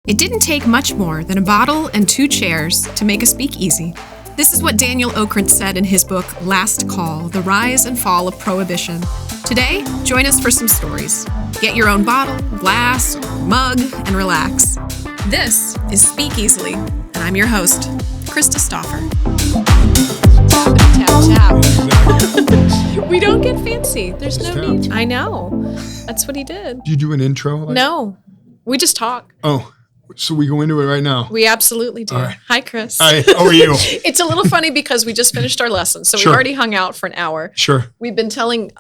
It didn't take much more than a bottle and 2 chairs to make a speakeasy. This is what Daniel Okrent said in his book, Last Call, The Rise and Fall of Prohibition. Today, join us for some stories. Get your own bottle, glass, mug, and relax. This is Speak Easily, and I'm your host, KRISTA Stauffer. Tap, tap. We don't get fancy. There's no need. I know. That's what he did. Do you do an intro? No. We just talk. Oh. So we go into it right now. We absolutely do. Right. Hi, Chris. Hi, how are you? It's a little funny because we just finished our lesson, so Sure. we already hung out for an hour. Sure. We've been telling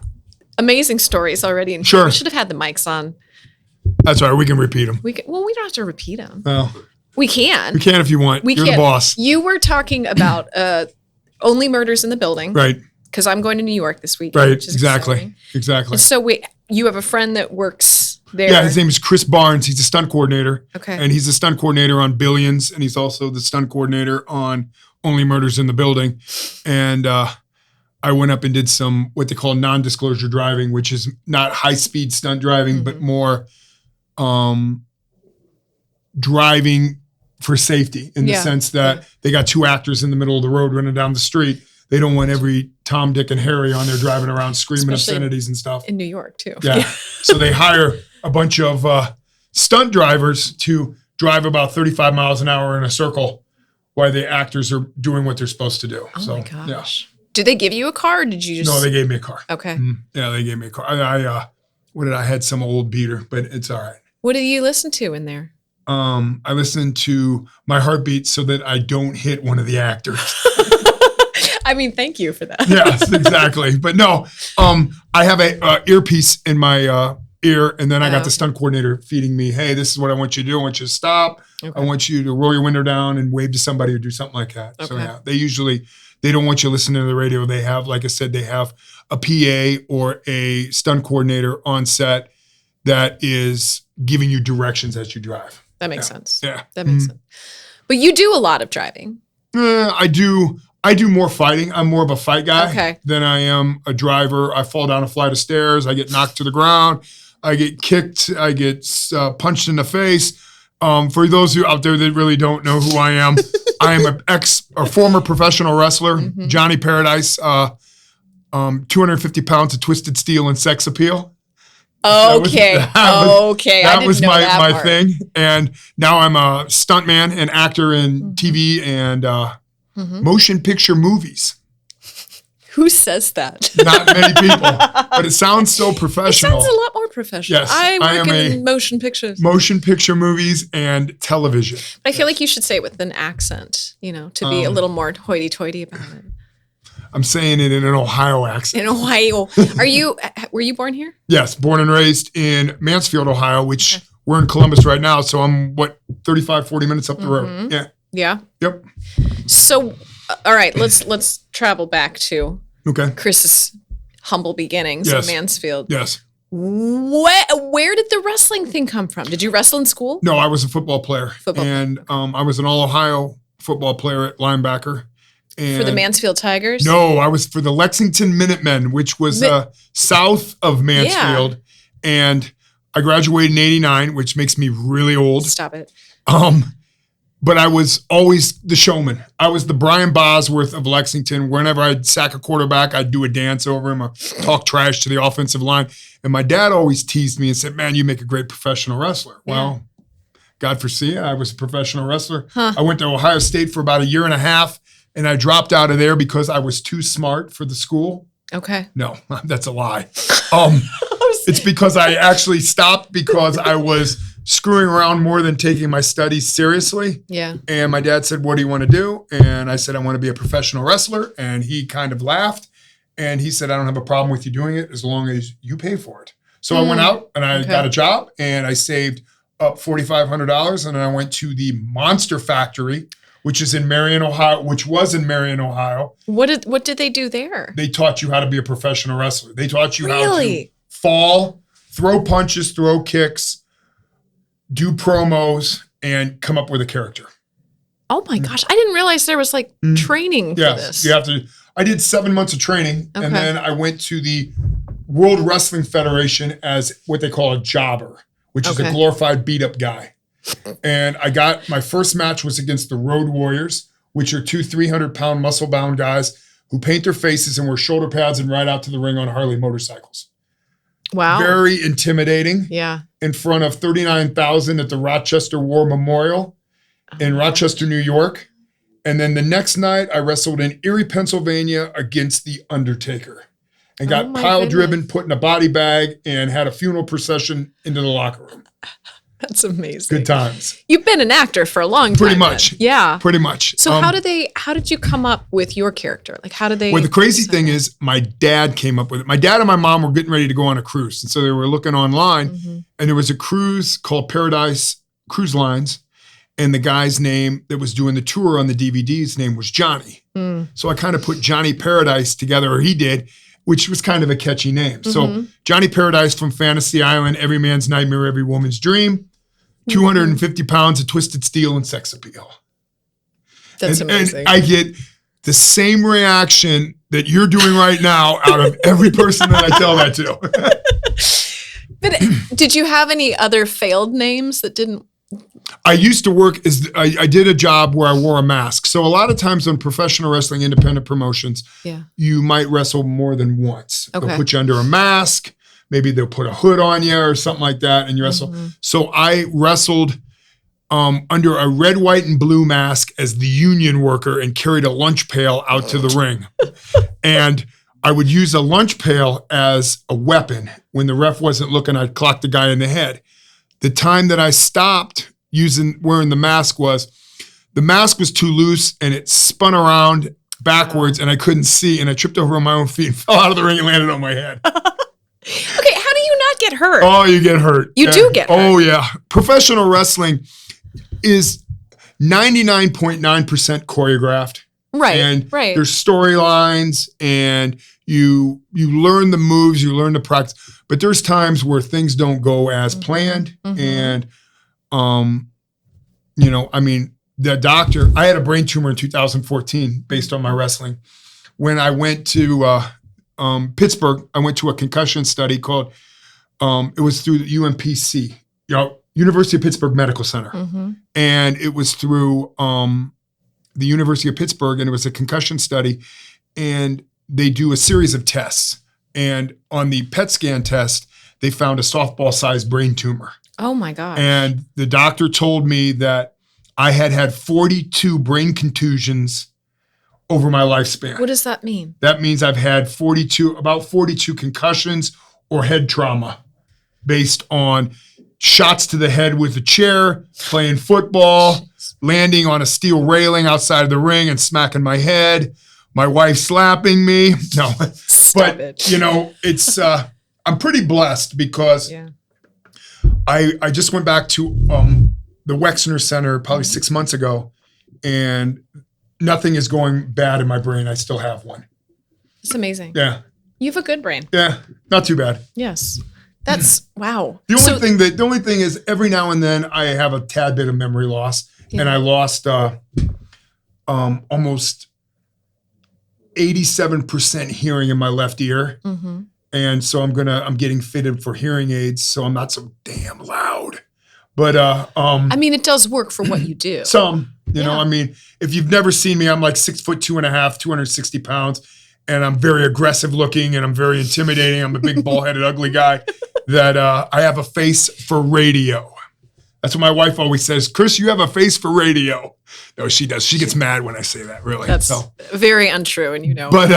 amazing stories already. And Sure. We should have had the mics on. That's all right. We can repeat them. We don't have to repeat them. Well, We can. we can if you want. You're the boss. You were talking about only murders in the building. Right. Because I'm going to New York this week. Right. Which is exciting. Exactly. And so you have a friend that works there. Yeah, his name is Chris Barnes. He's a stunt coordinator. Okay. And he's a stunt coordinator on Billions, and he's also the stunt coordinator on Only Murders in the Building. And I went up and did some what they call non-disclosure driving, which is not high-speed stunt driving, but more driving for safety in the sense that they got 2 actors in the middle of the road running down the street. They don't want every Tom, Dick, and Harry on there driving around screaming obscenities and stuff. In New York, too. Yeah. So they hire a bunch of stunt drivers to drive about 35 miles an hour in a circle while the actors are doing what they're supposed to do. Oh, my gosh. Yeah. Did they give you a car or did you just... No, they gave me a car. Okay. Yeah, they gave me a car. I had some old beater, but it's all right. What do you listen to in there? I listen to my heartbeat so that I don't hit one of the actors. I mean, thank you for that. Yes, exactly. But no, I have a earpiece in my ear, and then I got the stunt coordinator feeding me, hey, this is what I want you to do. I want you to stop. Okay. I want you to roll your window down and wave to somebody or do something like that. Okay. So yeah, they don't want you listening to the radio. They have, like I said, they have a PA or a stunt coordinator on set that is giving you directions as you drive. That makes sense. Yeah. That makes sense. But you do a lot of driving. I do more fighting. I'm more of a fight guy than I am a driver. I fall down a flight of stairs. I get knocked to the ground. I get kicked. I get punched in the face. For those of you out there that really don't know who I am, I am a former professional wrestler, Johnny Paradise, 250 pounds of twisted steel and sex appeal. Okay. That was my thing. And now I'm a stuntman and actor in TV and motion picture movies. Who says that? Not many people, but it sounds so professional. It sounds a lot more professional. Yes, I work in motion pictures. Motion picture movies and television. I feel like you should say it with an accent, to be a little more hoity-toity about it. I'm saying it in an Ohio accent. In Ohio. Were you born here? Yes, born and raised in Mansfield, Ohio, which we're in Columbus right now. So I'm 35, 40 minutes up the road. Yeah. Yeah. Yep. So, all right, let's travel back to Chris's humble beginnings in Mansfield. Yes. Where did the wrestling thing come from? Did you wrestle in school? No, I was a football player. I was an all-Ohio football player at linebacker. For the Mansfield Tigers? No, I was for the Lexington Minutemen, which was south of Mansfield. Yeah. And I graduated in 89, which makes me really old. Stop it. But I was always the showman. I was the Brian Bosworth of Lexington. Whenever I'd sack a quarterback, I'd do a dance over him, or talk trash to the offensive line. And my dad always teased me and said, man, you make a great professional wrestler. Yeah. Well, God forbid, I was a professional wrestler. Huh. I went to Ohio State for about a year and a half. And I dropped out of there because I was too smart for the school. Okay. No, that's a lie. It's because I actually stopped because I was screwing around more than taking my studies seriously. Yeah. And my dad said, what do you want to do? And I said, I want to be a professional wrestler. And he kind of laughed. And he said, I don't have a problem with you doing it as long as you pay for it. So I went out and I got a job and I saved up $4,500. And then I went to the Monster Factory, which is in Marion, Ohio, which was in Marion, Ohio. What did they do there? They taught you how to be a professional wrestler. They taught you how to fall, throw punches, throw kicks, do promos, and come up with a character. Oh my gosh. I didn't realize there was training for this. You have to. I did 7 months of training, and then I went to the World Wrestling Federation as what they call a jobber, which is a glorified beat-up guy. And I got my first match was against the Road Warriors, which are 2 300-pound muscle-bound guys who paint their faces and wear shoulder pads and ride out to the ring on Harley motorcycles. Wow. Very intimidating. Yeah. In front of 39,000 at the Rochester War Memorial in Rochester, New York. And then the next night, I wrestled in Erie, Pennsylvania against The Undertaker and got pile-driven, put in a body bag, and had a funeral procession into the locker room. That's amazing. Good times. You've been an actor for a long time. Pretty much. Then. Yeah. Pretty much. So how did you come up with your character? Like how did they? Well, the crazy thing is my dad came up with it. My dad and my mom were getting ready to go on a cruise. And so they were looking online and there was a cruise called Paradise Cruise Lines. And the guy's name that was doing the tour on the DVD's name was Johnny. So I kind of put Johnny Paradise together, or he did, which was kind of a catchy name. So Johnny Paradise from Fantasy Island, every man's nightmare, every woman's dream. 250 pounds of twisted steel and sex appeal. That's amazing. And I get the same reaction that you're doing right now out of every person that I tell that to. But did you have any other failed names that didn't? I used to work I did a job where I wore a mask. So a lot of times on professional wrestling, independent promotions, you might wrestle more than once. Okay. They'll put you under a mask. Maybe they'll put a hood on you or something like that and you wrestle. So I wrestled under a red, white, and blue mask as the union worker and carried a lunch pail out to the ring. And I would use a lunch pail as a weapon. When the ref wasn't looking, I'd clock the guy in the head. The time that I stopped wearing the mask was too loose and it spun around backwards and I couldn't see and I tripped over on my own feet and fell out of the ring and landed on my head. Okay, how do you not get hurt? Oh, you get hurt. You do get hurt. Oh, yeah. Professional wrestling is 99.9% choreographed. Right, and right. There's storylines and you learn the moves, you learn the practice. But there's times where things don't go as planned. And, the doctor, I had a brain tumor in 2014 based on my wrestling. When I went to Pittsburgh, I went to a concussion study called, it was through the UMPC, University of Pittsburgh Medical Center. And it was through the University of Pittsburgh, and it was a concussion study. And they do a series of tests. And on the PET scan test, they found a softball-sized brain tumor. Oh, my gosh. And the doctor told me that I had 42 brain contusions over my lifespan. What does that mean? That means I've had about 42 concussions or head trauma based on shots to the head with a chair, playing football, landing on a steel railing outside of the ring and smacking my head, my wife slapping me. No, Stop it. It's, I'm pretty blessed because I just went back to the Wexner Center probably 6 months ago and nothing is going bad in my brain. I still have one. It's amazing. Yeah. You have a good brain. Yeah. Not too bad. Yes. That's wow. The only thing is every now and then I have a tad bit of memory loss and I lost almost 87% hearing in my left ear. And so I'm getting fitted for hearing aids. So I'm not so damn loud, but, it does work for what you do. If you've never seen me, I'm like 6'2.5", 260 pounds. And I'm very aggressive looking and I'm very intimidating. I'm a big bald-headed ugly guy that I have a face for radio. That's what my wife always says. Chris, you have a face for radio. No, she does. She gets mad when I say that, really. That's very untrue, and you know. But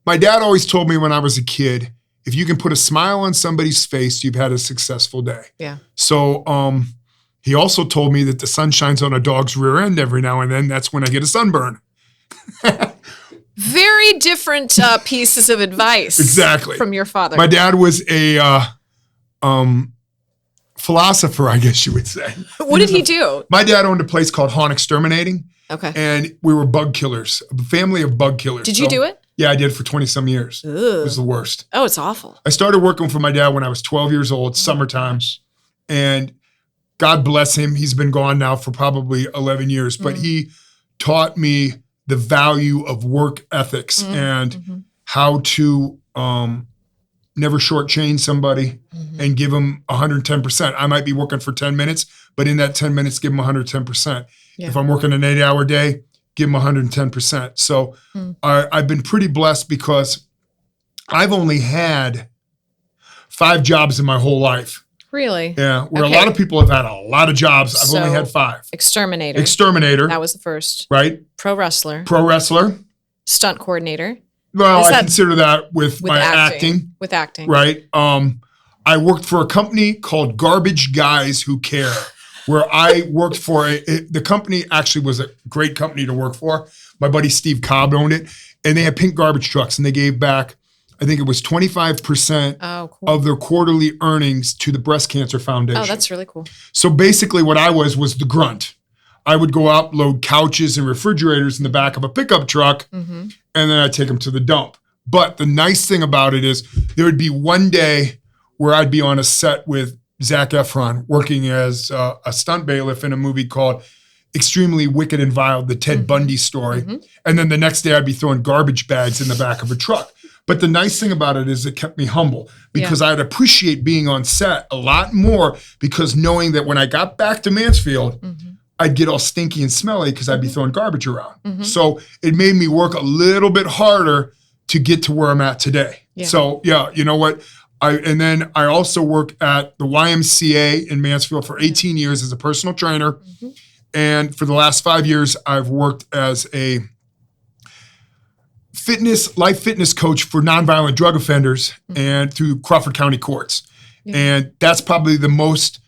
my dad always told me when I was a kid, if you can put a smile on somebody's face, you've had a successful day. Yeah. So he also told me that the sun shines on a dog's rear end every now and then. That's when I get a sunburn. Very different pieces of advice. Exactly. From your father. My dad was a philosopher, I guess you would say. What did he do? My dad owned a place called Hahn Exterminating. Okay. And we were bug killers, a family of bug killers. Did you do it? Yeah, I did for 20 some years. Ugh. It was the worst. Oh, it's awful. I started working for my dad when I was 12 years old, summertime. And God bless him. He's been gone now for probably 11 years, but he taught me the value of work ethics and how to never shortchange somebody and give them 110%. I might be working for 10 minutes, but in that 10 minutes, give them 110%. Yeah. If I'm working an 8-hour day, give them 110%. So I've been pretty blessed because I've only had 5 jobs in my whole life. Really? Yeah. Where a lot of people have had a lot of jobs. I've only had 5. Exterminator. That was the first. Right. Pro wrestler. Stunt coordinator. Well, I consider that with my acting. With acting. Right. I worked for a company called Garbage Guys Who Care, where I worked for the company actually was a great company to work for. My buddy Steve Cobb owned it, and they had pink garbage trucks, and they gave back, I think it was 25% of their quarterly earnings to the Breast Cancer Foundation. Oh, that's really cool. So basically what I was the grunt. I would go out, load couches and refrigerators in the back of a pickup truck, and then I'd take them to the dump. But the nice thing about it is there would be one day where I'd be on a set with Zac Efron working as a stunt bailiff in a movie called Extremely Wicked and Vile, the Ted Bundy story. And then the next day I'd be throwing garbage bags in the back of a truck. But the nice thing about it is it kept me humble because I'd appreciate being on set a lot more because knowing that when I got back to Mansfield, I'd get all stinky and smelly because I'd be throwing garbage around. So it made me work a little bit harder to get to where I'm at today. So yeah, you know what? And then I also work at the YMCA in Mansfield for 18 years as a personal trainer. And for the last 5 years, I've worked as a life fitness coach for nonviolent drug offenders and through Crawford County courts. And that's probably the most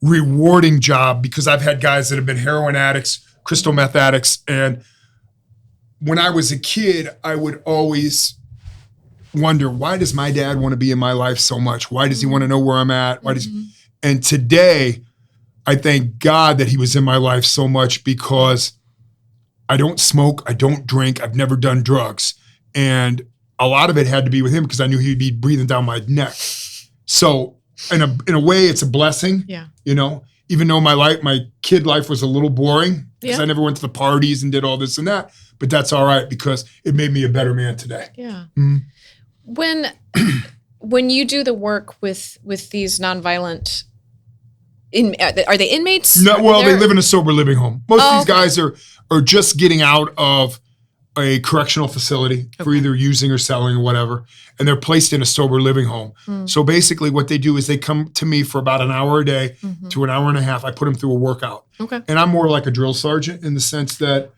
rewarding job because I've had guys that have been heroin addicts, crystal meth addicts. And when I was a kid, I would always wonder, why does my dad want to be in my life so much? Why does he want to know where I'm at? Why does And today, I thank God that he was in my life so much because I don't smoke, I don't drink, I've never done drugs. And a lot of it had to be with him because I knew he'd be breathing down my neck. So in a way, it's a blessing. You know, even though my kid life was a little boring because I never went to the parties and did all this and that, but that's all right because it made me a better man today. When you do the work with these nonviolent, are they inmates? No, well, they live in a sober living home. Most of these guys are just getting out of a correctional facility for either using or selling or whatever, and they're placed in a sober living home. So basically what they do is they come to me for about an hour a day to an hour and a half. I put them through a workout. And I'm more like a drill sergeant in the sense that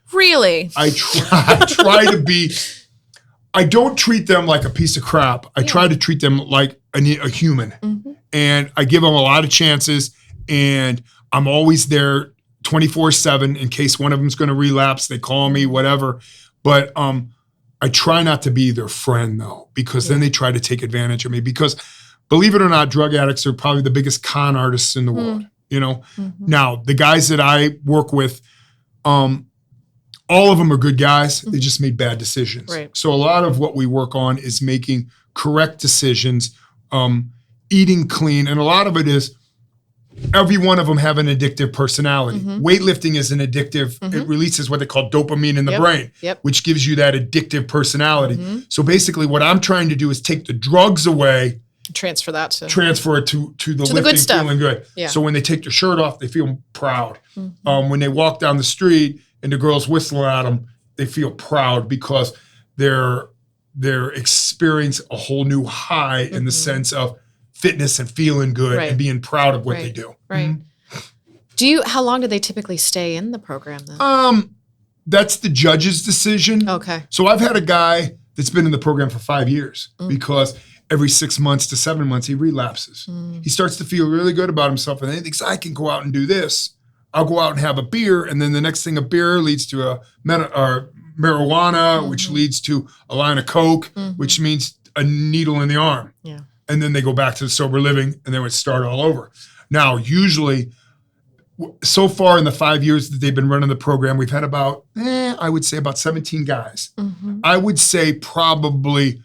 I try to be, I don't treat them like a piece of crap. I try to treat them like a human. And I give them a lot of chances, and I'm always there 24/7 in case one of them's going to relapse. They call me, whatever. But I try not to be their friend though, because then they try to take advantage of me. Because believe it or not, drug addicts are probably the biggest con artists in the world. You know, now the guys that I work with, all of them are good guys. They just made bad decisions. So a lot of what we work on is making correct decisions, eating clean, and a lot of it is every one of them have an addictive personality. Weightlifting is an addictive, it releases what they call dopamine in the brain, which gives you that addictive personality. So basically what I'm trying to do is take the drugs away, transfer it to the lifting, good stuff. Feeling good. So when they take their shirt off, they feel proud. When they walk down the street and the girls whistling at them, they feel proud because they're experiencing a whole new high in the sense of fitness and feeling good and being proud of what they do. How long do they typically stay in the program then? That's the judge's decision. So I've had a guy that's been in the program for 5 years because every 6 months to 7 months he relapses. He starts to feel really good about himself and then he thinks, I can go out and do this. I'll go out and have a beer, and then the next thing, a beer leads to a marijuana, which leads to a line of coke, which means a needle in the arm. And then they go back to the sober living, and they would start all over. Now, usually, so far in the 5 years that they've been running the program, we've had about, I would say about 17 guys. I would say probably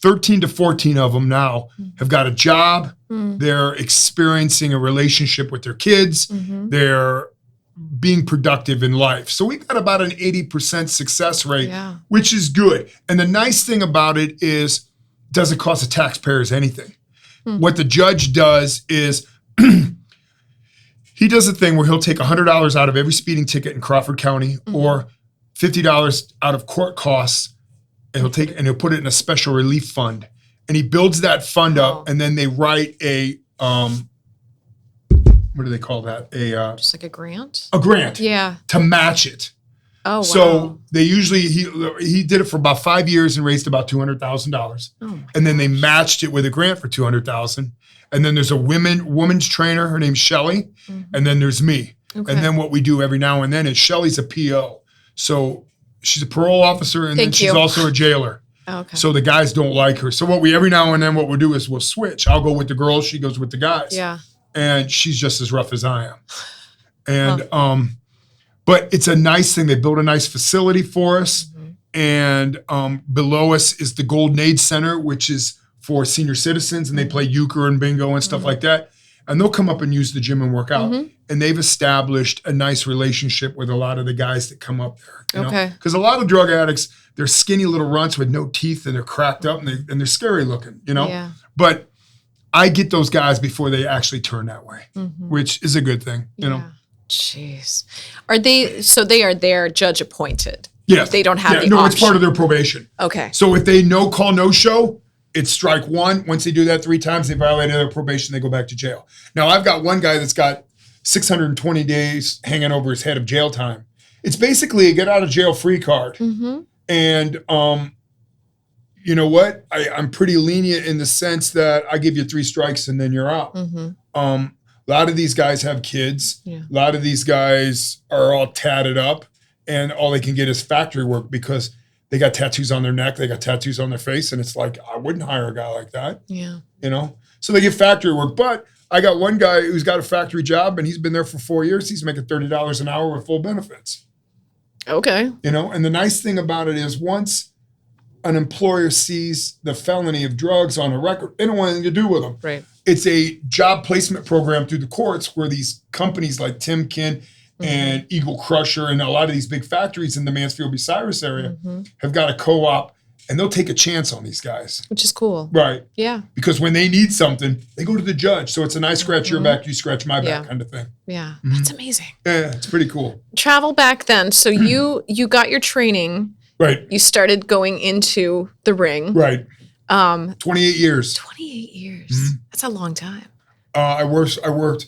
13 to 14 of them now have got a job. They're experiencing a relationship with their kids. They're being productive in life. So we've got about an 80% success rate, which is good. And the nice thing about it is doesn't cost the taxpayers anything. What the judge does is he does a thing where he'll take $100 out of every speeding ticket in Crawford County or $50 out of court costs, and he'll put it in a special relief fund. And he builds that fund up, and then they write a what do they call that? Just like a grant? A grant. Yeah. To match it. Oh, wow. So they usually, he did it for about 5 years and raised about $200,000. And then they matched it with a grant for $200,000. And then there's a woman's trainer, her name's Shelly. And then there's me. Okay. And then what we do every now and then is Shelly's a PO. So she's a parole officer, and then she's also a jailer. Okay. So the guys don't like her. So every now and then what we'll do is we'll switch. I'll go with the girls, she goes with the guys. Yeah. And she's just as rough as I am. And but it's a nice thing. They built a nice facility for us. And below us is the Golden Age Center, which is for senior citizens, and they play euchre and bingo and stuff like that. And they'll come up and use the gym and work out. And they've established a nice relationship with a lot of the guys that come up there. You know? Because a lot of drug addicts, they're skinny little runts with no teeth, and they're cracked up, and they're scary looking, you know? Yeah. But I get those guys before they actually turn that way, which is a good thing, you know? Jeez. They are there judge appointed? Yes. They don't have the option? No, it's part of their probation. Okay. So if they no call, no show, it's strike one. Once they do that 3 times, they violated their probation, they go back to jail. Now, I've got one guy that's got 620 days hanging over his head of jail time. It's basically a get out of jail free card. And you know what? I'm pretty lenient in the sense that I give you 3 strikes and then you're out. A lot of these guys have kids. A lot of these guys are all tatted up, and all they can get is factory work because they got tattoos on their neck, they got tattoos on their face, and it's like, I wouldn't hire a guy like that. Yeah. You know? So they get factory work. But I got one guy who's got a factory job, and he's been there for 4 years. He's making $30 an hour with full benefits. Okay. You know, and the nice thing about it is once an employer sees the felony of drugs on a record, they don't want anything to do with them. Right. It's a job placement program through the courts where these companies like Timken and Eagle Crusher and a lot of these big factories in the Mansfield Bucyrus area have got a co-op, and they'll take a chance on these guys. Which is cool. Right. Yeah. Because when they need something, they go to the judge. So it's a nice scratch your back, you scratch my back kind of thing. Yeah. That's amazing. Yeah, it's pretty cool. Travel back then. So you got your training. Right. You started going into the ring. Right. 28 years. 28 years. That's a long time. I worked.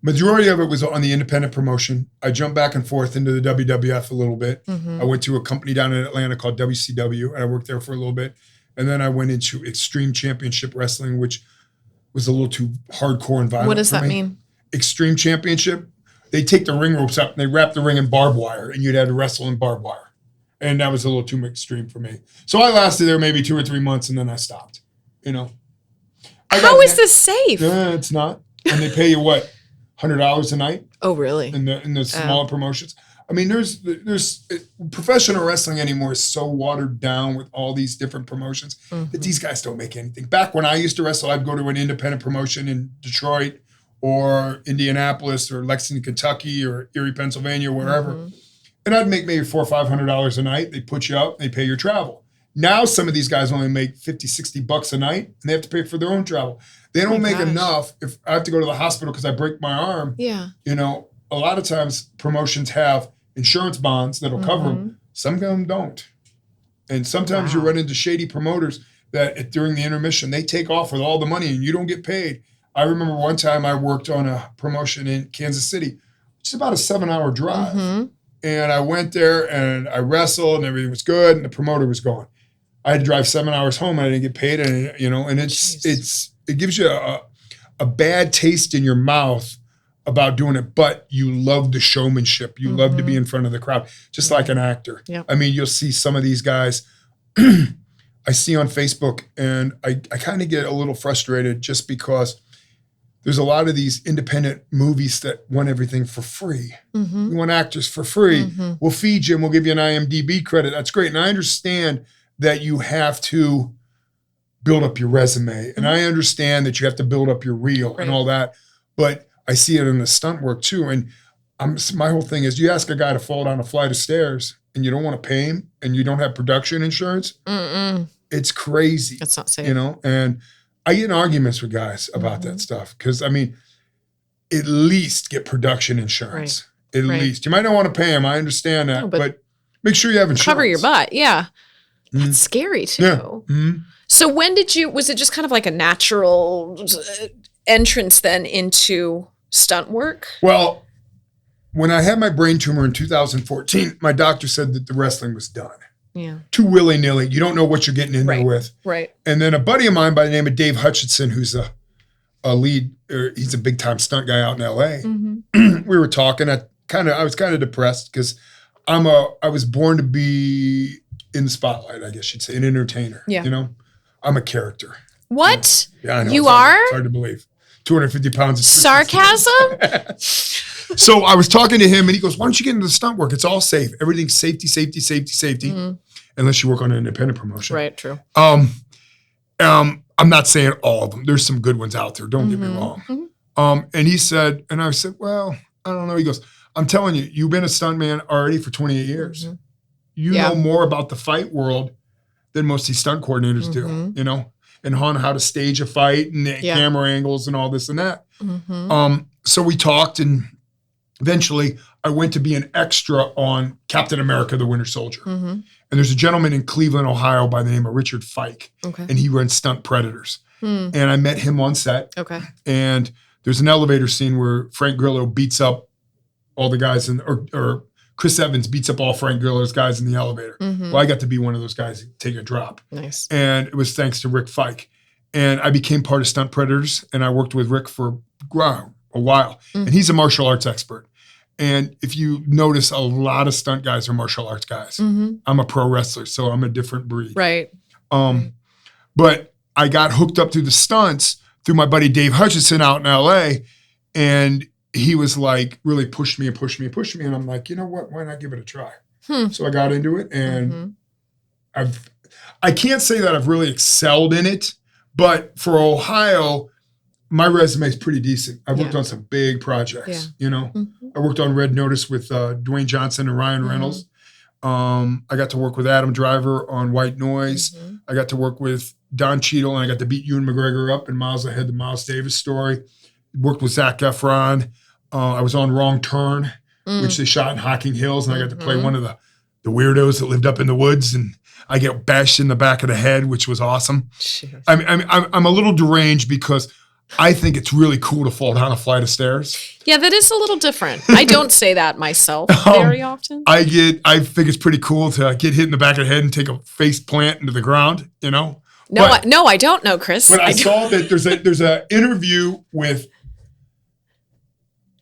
Majority of it was on the independent promotion. I jumped back and forth into the WWF a little bit. I went to a company down in Atlanta called WCW, and I worked there for a little bit. And then I went into Extreme Championship Wrestling, which was a little too hardcore and violent. What does that mean? Extreme Championship. They take the ring ropes up and they wrap the ring in barbed wire, and you'd have to wrestle in barbed wire. And that was a little too extreme for me. So I lasted there maybe 2 or 3 months, and then I stopped, you know. How is this safe? It's not. And they pay you what? $100 a night. Oh, really? In the smaller promotions. I mean, there's professional wrestling anymore is so watered down with all these different promotions that these guys don't make anything. Back when I used to wrestle, I'd go to an independent promotion in Detroit or Indianapolis or Lexington, Kentucky or Erie, Pennsylvania, wherever. And I'd make maybe $400 or $500 a night. They put you up, they pay your travel. Now some of these guys only make $50, $60 a night, and they have to pay for their own travel. They don't make enough if I have to go to the hospital because I break my arm. Yeah. You know, a lot of times promotions have insurance bonds that'll cover them. Some of them don't. And sometimes you run into shady promoters that during the intermission, they take off with all the money and you don't get paid. I remember one time I worked on a promotion in Kansas City, which is about a 7-hour drive. And I went there and I wrestled and everything was good and the promoter was gone. I had to drive 7 hours home and I didn't get paid. And, you know, and it gives you a bad taste in your mouth about doing it, but you love the showmanship. You love to be in front of the crowd, just like an actor. Yep. I mean, you'll see some of these guys I see on Facebook and I kind of get a little frustrated just because there's a lot of these independent movies that want everything for free. We want actors for free. We'll feed you and we'll give you an IMDb credit. That's great. And I understand that you have to build up your resume. And I understand that you have to build up your reel and all that. But I see it in the stunt work too. And my whole thing is you ask a guy to fall down a flight of stairs and you don't want to pay him and you don't have production insurance. it's crazy. That's not safe. You know, and I get in arguments with guys about that stuff because, I mean, at least get production insurance. At least. You might not want to pay them. I understand that. But make sure you have insurance. Cover your butt. Yeah. That's scary too. Yeah. Mm-hmm. So when was it just kind of like a natural entrance then into stunt work? Well, when I had my brain tumor in 2014, my doctor said that the wrestling was done. Yeah. Too willy-nilly. You don't know what you're getting in there with. Right. And then a buddy of mine by the name of Dave Hutchinson, who's a lead, he's a big-time stunt guy out in LA. Mm-hmm. We were talking. I was kind of depressed because I was born to be in the spotlight, I guess you'd say, an entertainer. Yeah. You know, I'm a character. What? Yeah, I know. You are? It's hard to believe. 250 pounds of sarcasm? So I was talking to him and he goes, why don't you get into the stunt work? It's all safe. Everything's safety. Mm-hmm. Unless you work on an independent promotion. Right, true. I'm not saying all of them. There's some good ones out there. Don't get me wrong. Mm-hmm. And he said, and I said, well, I don't know. He goes, I'm telling you, you've been a stuntman already for 28 years. Mm-hmm. You know more about the fight world than most of these stunt coordinators do, you know, and on how to stage a fight and the camera angles and all this and that. Mm-hmm. So we talked and eventually I went to be an extra on Captain America, the Winter Soldier. Mm-hmm. And there's a gentleman in Cleveland, Ohio by the name of Richard Fike. Okay. And he runs Stunt Predators. And I met him on set. Okay. And there's an elevator scene where Frank Grillo beats up all the guys or Chris Evans beats up all Frank Grillo's guys in the elevator. Mm-hmm. Well, I got to be one of those guys take a drop. Nice. And it was thanks to Rick Fike. And I became part of Stunt Predators and I worked with Rick for a while. Mm-hmm. And he's a martial arts expert. And if you notice, a lot of stunt guys are martial arts guys. Mm-hmm. I'm a pro wrestler, so I'm a different breed. Right. But I got hooked up through the stunts through my buddy Dave Hutchinson out in LA. And he was like, really pushed me. And I'm like, you know what? Why not give it a try? So I got into it and I can't say that I've really excelled in it, but for Ohio, my resume is pretty decent. I've worked on some big projects, you know. Mm-hmm. I worked on Red Notice with Dwayne Johnson and Ryan Reynolds. I got to work with Adam Driver on White Noise. Mm-hmm. I got to work with Don Cheadle, and I got to beat Ewan McGregor up in Miles Ahead, the Miles Davis story. Worked with Zac Efron. I was on Wrong Turn, which they shot in Hocking Hills, and I got to play one of the weirdos that lived up in the woods, and I get bashed in the back of the head, which was awesome. I'm a little deranged because I think it's really cool to fall down a flight of stairs. Yeah, that is a little different. I don't say that myself very often. I think it's pretty cool to get hit in the back of the head and take a face plant into the ground, you know? No, I don't know, Chris. But I saw that there's an interview with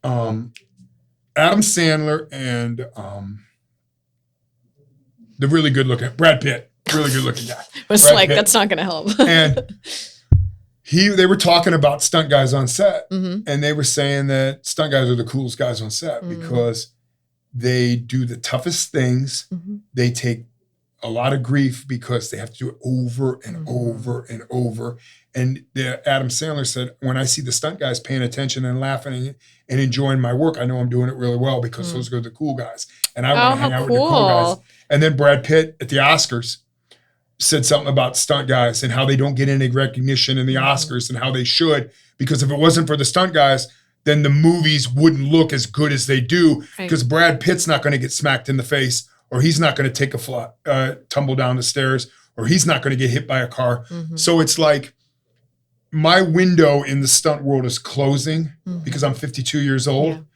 Adam Sandler and the really good looking Brad Pitt, really good looking guy. It's Brad like Pitt. That's not going to help. And they were talking about stunt guys on set, and they were saying that stunt guys are the coolest guys on set because they do the toughest things. They take a lot of grief because they have to do it over and over and over. And Adam Sandler said, when I see the stunt guys paying attention and laughing and enjoying my work, I know I'm doing it really well because those are the cool guys. And I want to hang out with the cool guys. And then Brad Pitt at the Oscars said something about stunt guys and how they don't get any recognition in the Oscars and how they should, because if it wasn't for the stunt guys, then the movies wouldn't look as good as they do because Brad Pitt's not going to get smacked in the face, or he's not going to take a tumble down the stairs, or he's not going to get hit by a car. So it's like my window in the stunt world is closing because I'm 52 years old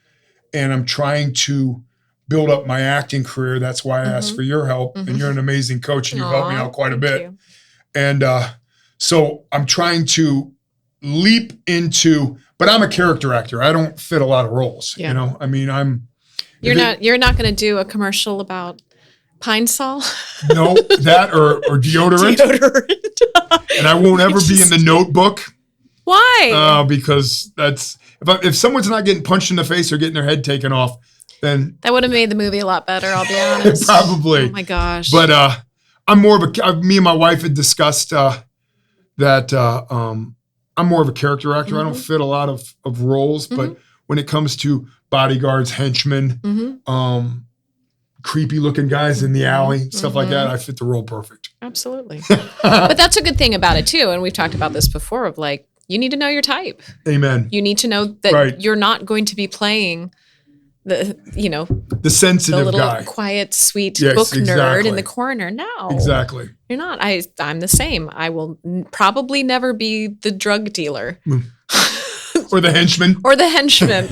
and I'm trying to build up my acting career. That's why I asked for your help. And you're an amazing coach and you've helped me out quite a bit. And so I'm trying to leap into, but I'm a character actor. I don't fit a lot of roles. You know, I mean, you're not going to do a commercial about Pine Sol? No, that or deodorant. And I won't ever be in the Notebook. Why? Because that's, if someone's not getting punched in the face or getting their head taken off, then that would have made the movie a lot better, I'll be honest. Probably. Oh my gosh. But I'm more of me and my wife had discussed that I'm more of a character actor. I don't fit a lot of roles, but when it comes to bodyguards, henchmen, creepy looking guys in the alley, stuff like that. I fit the role perfect. Absolutely. But that's a good thing about it too. And we've talked about this before of like, you need to know your type. Amen. You need to know that you're not going to be playing the sensitive the little guy, quiet, sweet book nerd in the corner. No, exactly. You're not. I'm the same. I will probably never be the drug dealer. Or the henchman. Or the henchman.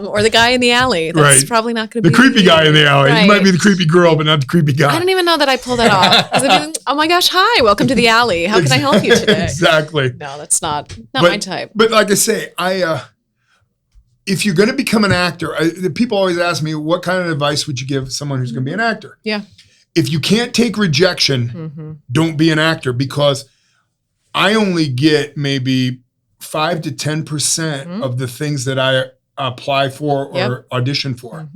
Or the guy in the alley. That's probably not going to be the creepy guy in the alley. Right. You might be the creepy girl, but not the creepy guy. I don't even know that I pulled that off. Like, oh my gosh, hi, welcome to the alley. How can I help you today? Exactly. No, that's not my type. But like I say, if you're going to become an actor, people always ask me, what kind of advice would you give someone who's going to be an actor? Yeah. If you can't take rejection, don't be an actor, because I only get maybe 5 to 10% of the things that I apply for or audition for.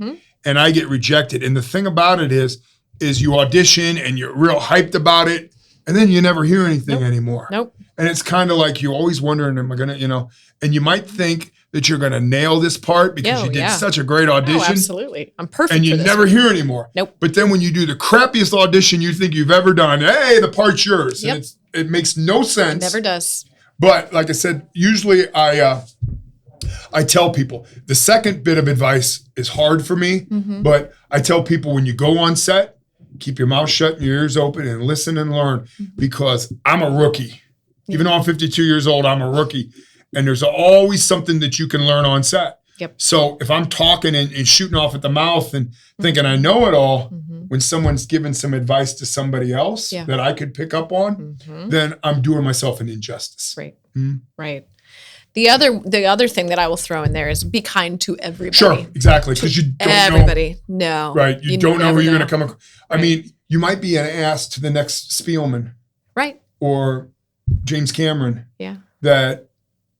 And I get rejected. And the thing about it is you audition and you're real hyped about it, and then you never hear anything anymore. And it's kind of like you're always wondering, am I going to, and you might think that you're going to nail this part because you did such a great audition. Oh, absolutely. I'm perfect. And you never hear anymore. Nope. But then when you do the crappiest audition you think you've ever done, hey, the part's yours. And it makes no sense. It never does. But like I said, usually I tell people the second bit of advice is hard for me, but I tell people when you go on set, keep your mouth shut and your ears open and listen and learn, because I'm a rookie. Even though I'm 52 years old, I'm a rookie. And there's always something that you can learn on set. So if I'm talking and shooting off at the mouth and thinking I know it all, when someone's giving some advice to somebody else that I could pick up on, then I'm doing myself an injustice. Right. The other thing that I will throw in there is be kind to everybody. Sure, exactly. Because you don't know. Right. You don't know who you're going to come across. I mean, you might be an ass to the next Spielman. Right. Or James Cameron. Yeah. That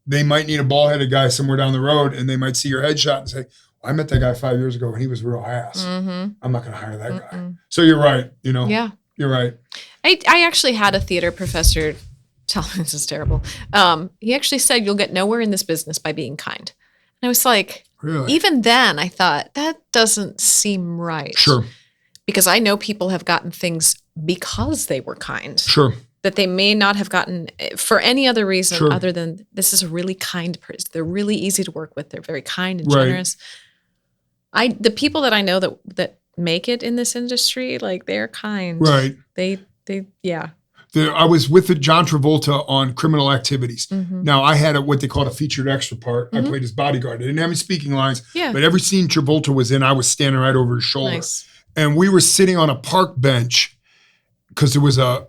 they might need a ball-headed guy somewhere down the road, and they might see your headshot and say, I met that guy 5 years ago and he was real ass. I'm not going to hire that guy. So you're right. Yeah. You're right. I actually had a theater professor tell me, this is terrible. He actually said, you'll get nowhere in this business by being kind. And I was like, really? Even then I thought that doesn't seem right. Sure. Because I know people have gotten things because they were kind. Sure. That they may not have gotten for any other reason other than this is a really kind person. They're really easy to work with. They're very kind and generous. The people that I know that make it in this industry, like they're kind. Right. They I was with John Travolta on Criminal Activities. Now I had what they called a featured extra part. I played his bodyguard. I didn't have any speaking lines, but every scene Travolta was in, I was standing right over his shoulder. Nice. And we were sitting on a park bench because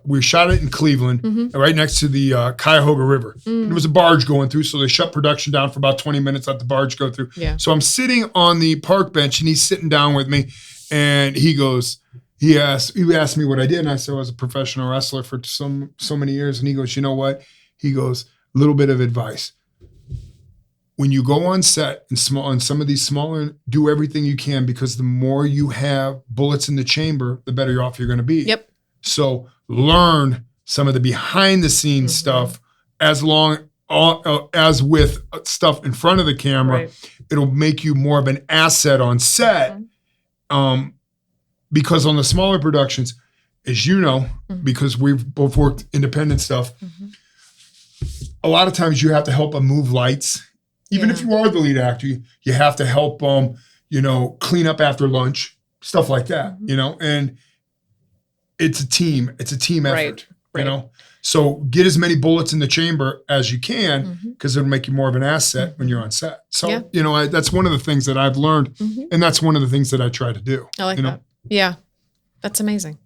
we shot it in Cleveland, right next to the Cuyahoga River. There was a barge going through, so they shut production down for about 20 minutes, let the barge go through. So I'm sitting on the park bench, and he's sitting down with me, and he asked me what I did, and I said I was a professional wrestler for so many years, and he goes, you know what? He goes, a little bit of advice. When you go on set and some of these smaller, do everything you can, because the more you have bullets in the chamber, the better off you're going to be. Yep. So learn some of the behind the scenes stuff as with stuff in front of the camera. It'll make you more of an asset on set. Because on the smaller productions, as you know, because we've both worked independent stuff, a lot of times you have to help them move lights. Even if you are the lead actor, you have to help them, clean up after lunch, stuff like that, and it's a team effort, So get as many bullets in the chamber as you can, because it'll make you more of an asset when you're on set. So, that's one of the things that I've learned, and that's one of the things that I try to do. I like that. Yeah. That's amazing.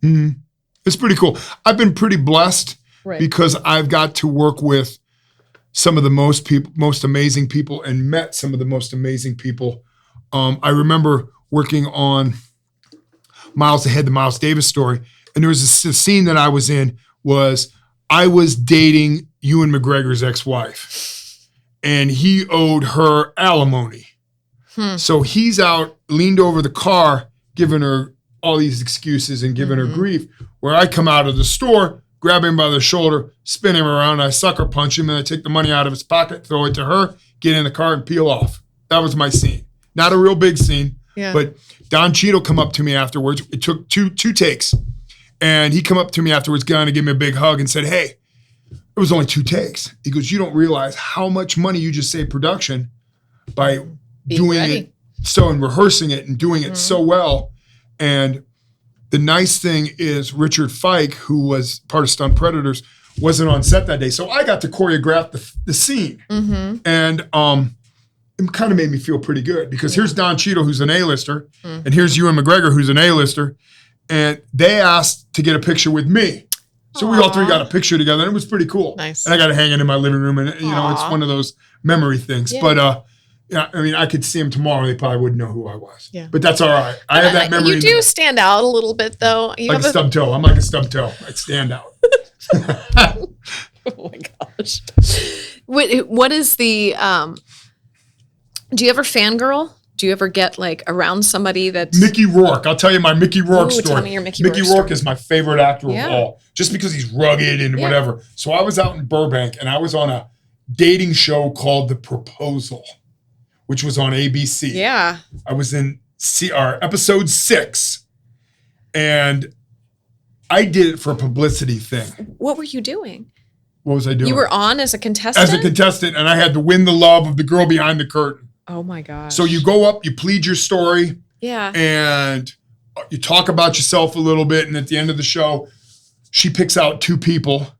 It's pretty cool. I've been pretty blessed because I've got to work with some of the most amazing people and met some of the most amazing people. I remember working on Miles Ahead, the Miles Davis story. And there was a scene that I was in I was dating Ewan McGregor's ex-wife, and he owed her alimony. So he's out, leaned over the car, giving her all these excuses and giving her grief, where I come out of the store, grab him by the shoulder, spin him around, I sucker punch him, and I take the money out of his pocket, throw it to her, get in the car, and peel off. That was my scene. Not a real big scene, Yeah. But Don Cheadle come up to me afterwards. It took two takes. And he come up to me afterwards, kind of give me a big hug and said, hey, it was only 2 takes. He goes, you don't realize how much money you just saved production by doing it so and rehearsing it and doing it so well. And the nice thing is Richard Fike, who was part of Stunt Predators, wasn't on set that day. So I got to choreograph the scene. And it kind of made me feel pretty good because here's Don Cheadle, who's an A-lister, and here's Ewan McGregor, who's an A-lister. And they asked to get a picture with me. So we all 3 got a picture together, and it was pretty cool. Nice. And I got it hanging in my living room, and it's one of those memory things. Yeah. But yeah, I mean, I could see them tomorrow; they probably wouldn't know who I was. Yeah. But that's all right. I have that memory. You do stand out a little bit, though. You like a stub toe. I'm like a stub toe. I stand out. Oh my gosh! What is the? Do you ever fangirl? Do you ever get like around somebody that's Mickey Rourke? I'll tell you my Mickey Rourke story. Tell me your Mickey Rourke is my favorite actor of all, just because he's rugged and Yeah. whatever. So I was out in Burbank and I was on a dating show called The Proposal, which was on ABC. Yeah. I was in episode 6, and I did it for a publicity thing. What were you doing? What was I doing? You were on as a contestant? As a contestant, and I had to win the love of the girl behind the curtain. Oh my gosh. So you go up, you plead your story, Yeah. and you talk about yourself a little bit, and at the end of the show, she picks out 2 people,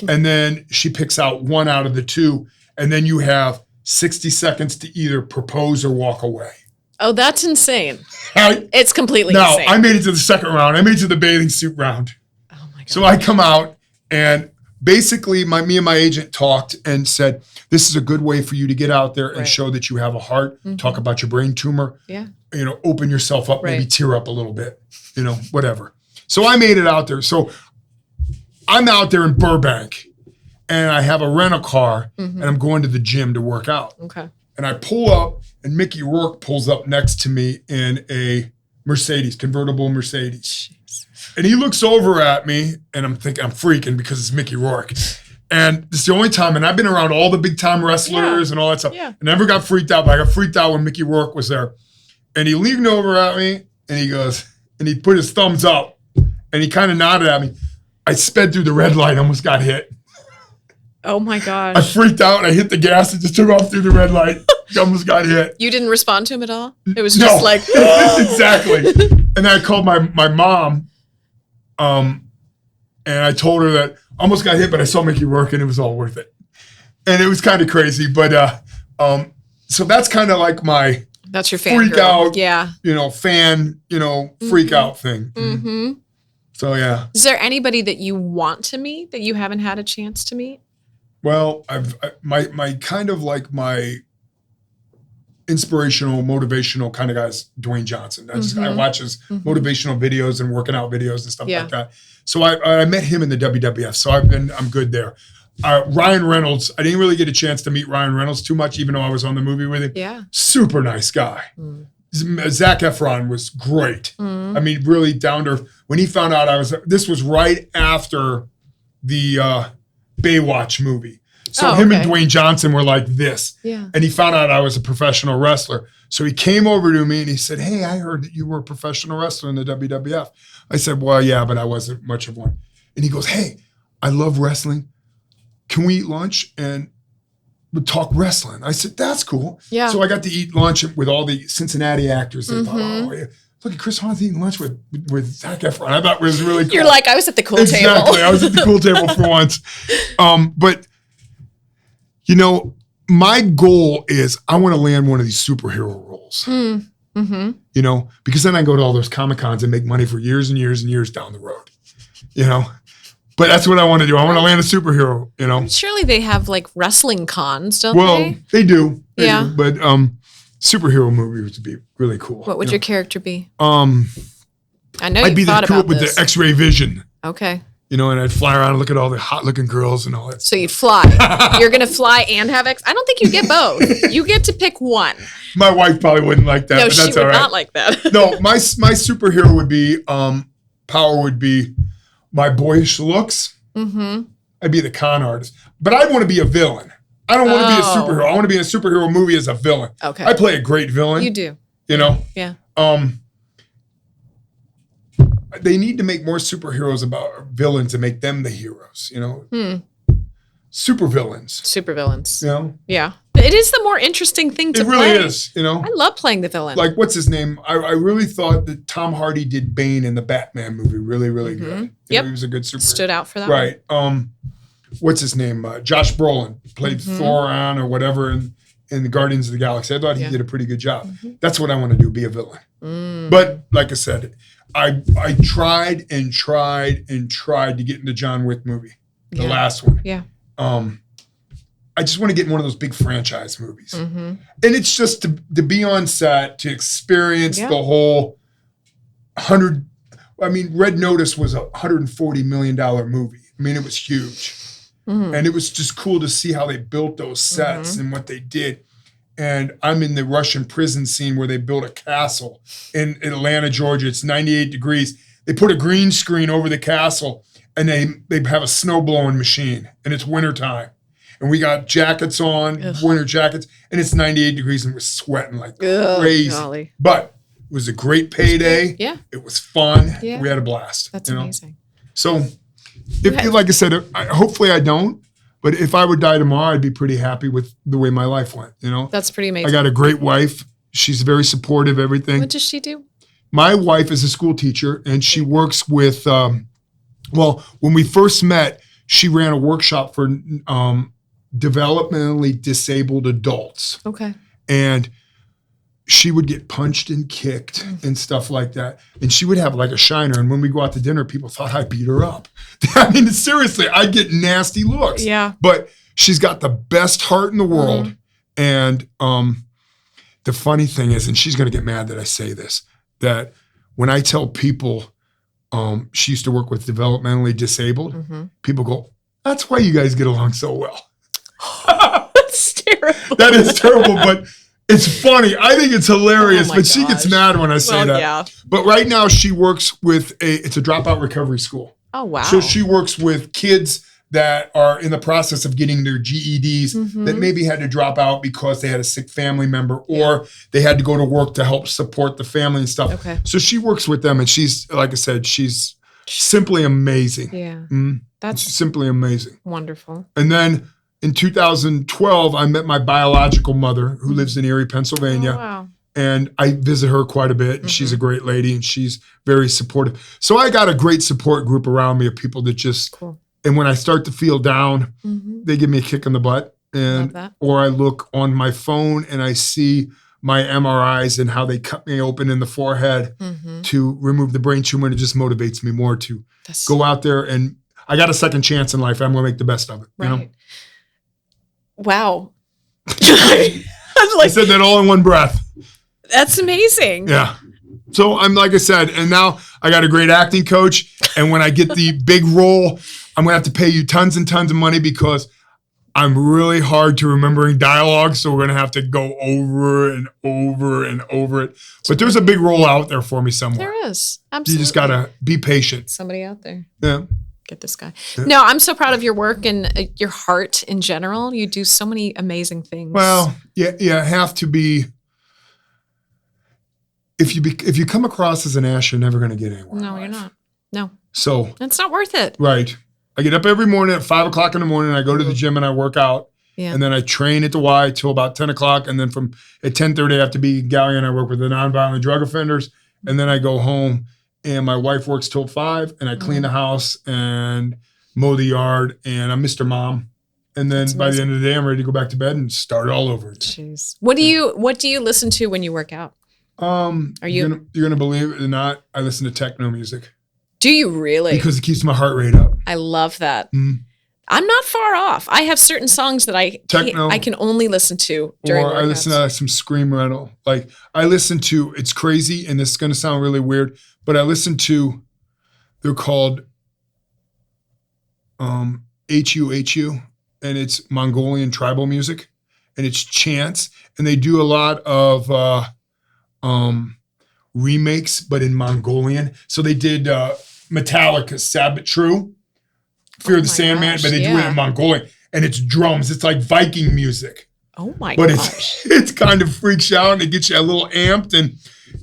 and then she picks out 1 out of the 2, and then you have 60 seconds to either propose or walk away. Oh, that's insane. Right? It's completely Now, insane. I made it to the second round. I made it to the bathing suit round. Oh my god. So I come out, and basically me and my agent talked and said, this is a good way for you to get out there and show that you have a heart, talk about your brain tumor, open yourself up, maybe tear up a little bit, whatever. So I made it out there. So I'm out there in Burbank, and I have a rental car, and I'm going to the gym to work out. Okay. And I pull up, and Mickey Rourke pulls up next to me in a Mercedes, convertible Mercedes. Jeez. And he looks over at me, and I'm thinking I'm freaking because it's Mickey Rourke. And it's the only time, and I've been around all the big time wrestlers and all that stuff. Yeah. I never got freaked out, but I got freaked out when Mickey Rourke was there. And he leaned over at me, and he goes, and he put his thumbs up, and he kind of nodded at me. I sped through the red light, almost got hit. Oh my gosh. I freaked out, I hit the gas, and just took off through the red light. Almost got hit. You didn't respond to him at all? It was just like exactly. And then I called my mom, and I told her that I almost got hit, but I saw Mickey Rourke, and it was all worth it. And it was kind of crazy, but so that's kind of like my that's your fan freak girl. out, yeah, fan, freak out thing. Mm-hmm. So yeah. Is there anybody that you want to meet that you haven't had a chance to meet? Well, my kind of like my inspirational, motivational kind of guys, Dwayne Johnson. I watch his motivational videos and working out videos and stuff like that. So I met him in the WWF. So I'm good there. Ryan Reynolds, I didn't really get a chance to meet Ryan Reynolds too much, even though I was on the movie with him. Yeah. Super nice guy. Zac Efron was great. I mean, really down to earth. When he found out this was right after the Baywatch movie. So him and Dwayne Johnson were like this. Yeah. And he found out I was a professional wrestler. So he came over to me and he said, hey, I heard that you were a professional wrestler in the WWF. I said, well, yeah, but I wasn't much of one. And he goes, hey, I love wrestling. Can we eat lunch and we'll talk wrestling? I said, that's cool. Yeah. So I got to eat lunch with all the Cincinnati actors. I thought, oh, yeah. Look at Chris Hahn eating lunch with Zac Efron. I thought it was really cool. You're like, I was at the cool table. Exactly. I was at the cool table for once. But, my goal is I want to land one of these superhero roles. Because then I go to all those Comic-Cons and make money for years and years and years down the road. But that's what I want to do. I want to land a superhero, Surely they have like wrestling cons, don't they? Well, they do. They do. But superhero movies would be really cool. What would your character be? I know I'd be the cool with the X-ray vision. Okay. And I'd fly around and look at all the hot-looking girls and all that. So you'd fly. You're going to fly and have I don't think you get both. You get to pick one. My wife probably wouldn't like that, no, but that's all right. she would not like that. No, my superhero would be, power would be my boyish looks. I'd be the con artist. But I want to be a villain. I don't want to be a superhero. I want to be in a superhero movie as a villain. Okay. I play a great villain. You do. You know? Yeah. They need to make more superheroes about villains and make them the heroes, you know? Super villains. Supervillains. You know? Yeah. It is the more interesting thing to play. It really is, you know? I love playing the villain. Like, what's his name? I really thought that Tom Hardy did Bane in the Batman movie really, really good. You know, he was a good superhero. Stood out for that right. one. What's his name? Josh Brolin played Thoron or whatever in the Guardians of the Galaxy. I thought he did a pretty good job. That's what I want to do, be a villain. But like I said, I tried and tried and tried to get into John Wick movie, the last one. Yeah. I just want to get in one of those big franchise movies. And it's just to be on set, to experience the whole Red Notice was a $140 million movie. I mean, it was huge. And it was just cool to see how they built those sets and what they did. And I'm in the Russian prison scene where they built a castle in Atlanta, Georgia. It's 98 degrees. They put a green screen over the castle and they have a snow blowing machine, and it's wintertime. And we got jackets on, winter jackets, and it's 98 degrees and we're sweating like crazy. Golly. But it was a great payday. Yeah. It was fun. Yeah. We had a blast. That's amazing. So, like I said, hopefully I don't. But if I would die tomorrow, I'd be pretty happy with the way my life went, you know? That's pretty amazing. I got a great wife. She's very supportive, everything. What does she do? My wife is a school teacher, and she works with, when we first met, she ran a workshop for developmentally disabled adults. Okay. And she would get punched and kicked and stuff like that. And she would have like a shiner. And when we go out to dinner, people thought I beat her up. I mean, seriously, I'd get nasty looks. Yeah. But she's got the best heart in the world. And the funny thing is, and she's going to get mad that I say this, that when I tell people she used to work with developmentally disabled, people go, that's why you guys get along so well. That's terrible. That is terrible, but it's funny. I think it's hilarious, but she gets mad when I say that. Yeah. But right now she works with it's a dropout recovery school. Oh, wow. So she works with kids that are in the process of getting their GEDs that maybe had to drop out because they had a sick family member or they had to go to work to help support the family and stuff. Okay. So she works with them, and she's, like I said, she's simply amazing. Yeah. That's simply amazing. Wonderful. And then in 2012, I met my biological mother who lives in Erie, Pennsylvania. Oh, wow. And I visit her quite a bit, and she's a great lady, and she's very supportive. So I got a great support group around me of people that just, and when I start to feel down, they give me a kick in the butt. Or I look on my phone and I see my MRIs and how they cut me open in the forehead to remove the brain tumor, and it just motivates me more to go out there, and I got a second chance in life. I'm going to make the best of it. Right. You know? Wow. I said that all in one breath. That's amazing. Yeah. So I'm, like I said, and now I got a great acting coach. And when I get the big role, I'm going to have to pay you tons and tons of money because I'm really hard to remembering dialogue. So we're going to have to go over and over and over it. But there's a big role out there for me somewhere. There is. Absolutely. You just got to be patient. Somebody out there. Yeah. Get this guy. Yeah. No, I'm so proud of your work and your heart in general. You do so many amazing things. Well, yeah, have to be. If you come across as an ass, you're never going to get anywhere. No, you're not. No. So it's not worth it. Right. I get up every morning at 5 o'clock in the morning. I go to the gym and I work out. Yeah. And then I train at the Y till about 10 o'clock. And then at 10:30, I have to be in Galleon. I work with the nonviolent drug offenders. And then I go home. And my wife works till 5, and I clean the house and mow the yard, and I'm Mr. Mom. And then by the end of the day, I'm ready to go back to bed and start all over again. Jeez. What do you listen to when you work out? You're gonna believe it or not, I listen to techno music. Do you really? Because it keeps my heart rate up. I love that. I'm not far off. I have certain songs that I can only listen to during workouts. I listen to some scream metal. Like I listen to, it's crazy, and this is gonna sound really weird, but I listen to, they're called HU, and it's Mongolian tribal music, and it's chants, and they do a lot of remakes, but in Mongolian. So they did Metallica's Sabbath True, Fear of the Sandman, but they do it in Mongolian, and it's drums. It's like Viking music. Oh my but gosh. it's kind of freaks you out and it gets you a little amped and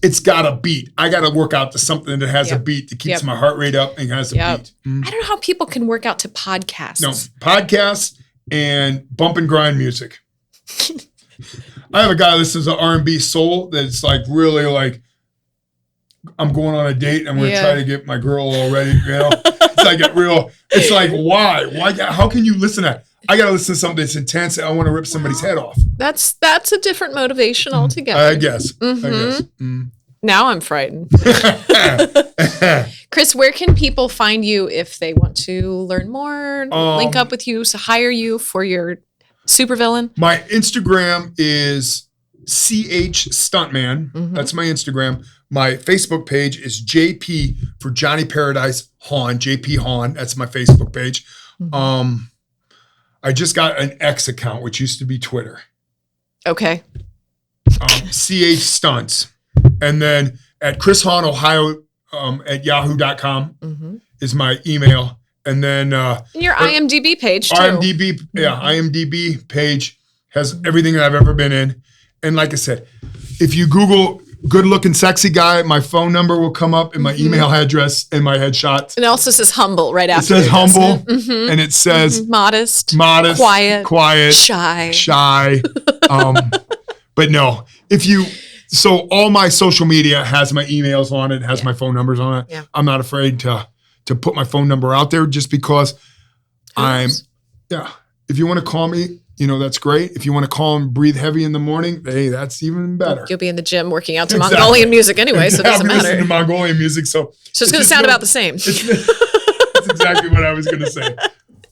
it's got a beat. I got to work out to something that has a beat that keeps my heart rate up and has a beat. I don't know how people can work out to podcasts. No, podcasts and bump and grind music. I have a guy that listens to R&B soul that's like really like, I'm going on a date. I'm going to try to get my girl already. You know, it's like, why? How can you listen to that? I got to listen to something that's intense. I want to rip somebody's head off. That's a different motivation altogether. I guess. Now I'm frightened. Chris, where can people find you if they want to learn more, link up with you, hire you for your supervillain? My Instagram is CH Stuntman. That's my Instagram. My Facebook page is JP for Johnny Paradise Hahn, JP Hahn. That's my Facebook page. I just got an X account, which used to be Twitter. Okay. CH Stunts. And then at Chris Hahn, Ohio, at yahoo.com is my email. And then your IMDb page too. IMDb page has everything that I've ever been in. And like I said, if you Google good looking sexy guy, my phone number will come up and my email address and my headshots. And it also says humble right after. It says humble and it says modest, quiet, shy. But no, so all my social media has my emails on it, has my phone numbers on it. Yeah. I'm not afraid to put my phone number out there just because if you want to call me, that's great. If you want to call and breathe heavy in the morning, hey, that's even better. You'll be in the gym working out to Mongolian music anyway, so it doesn't matter. Listening to Mongolian music, so it's going to sound about the same. That's exactly what I was going to say.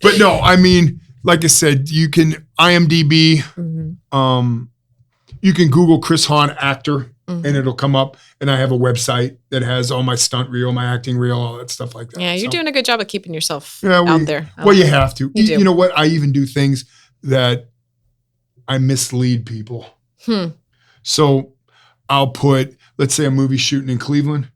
But no, I mean, like I said, you can IMDb, you can Google Chris Hahn actor, and it'll come up. And I have a website that has all my stunt reel, my acting reel, all that stuff like that. Yeah, you're doing a good job of keeping yourself out there. You have to. You know what? I even do things that I mislead people. So I'll put, let's say a movie shooting in Cleveland.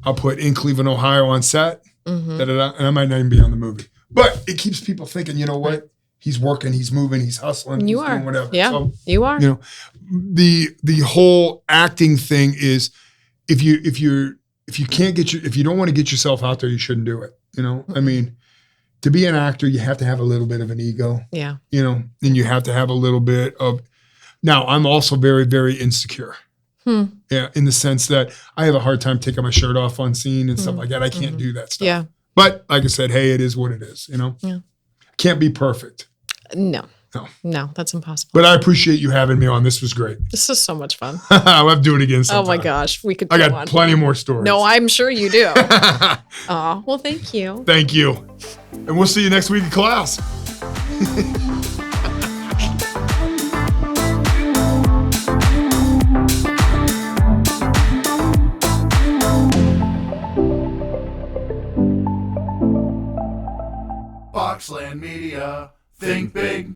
I'll put in Cleveland, Ohio on set, and I might not even be on the movie. But it keeps people thinking, you know what? He's working, he's moving, he's hustling, he's doing whatever. Yeah, so, you are. The whole acting thing is if you don't want to get yourself out there, you shouldn't do it. I mean, to be an actor, you have to have a little bit of an ego. Yeah. And you have to have a little bit of. Now, I'm also very, very insecure. Yeah, in the sense that I have a hard time taking my shirt off on scene and stuff like that. I can't do that stuff. Yeah. But like I said, hey, it is what it is. Yeah. Can't be perfect. No, that's impossible. But I appreciate you having me on. This was great. This is so much fun. I'll have to do it again sometime. Oh my gosh, we could. I got plenty more stories. No, I'm sure you do. Oh, well, thank you. Thank you, and we'll see you next week in class. Boxland Media. Think big.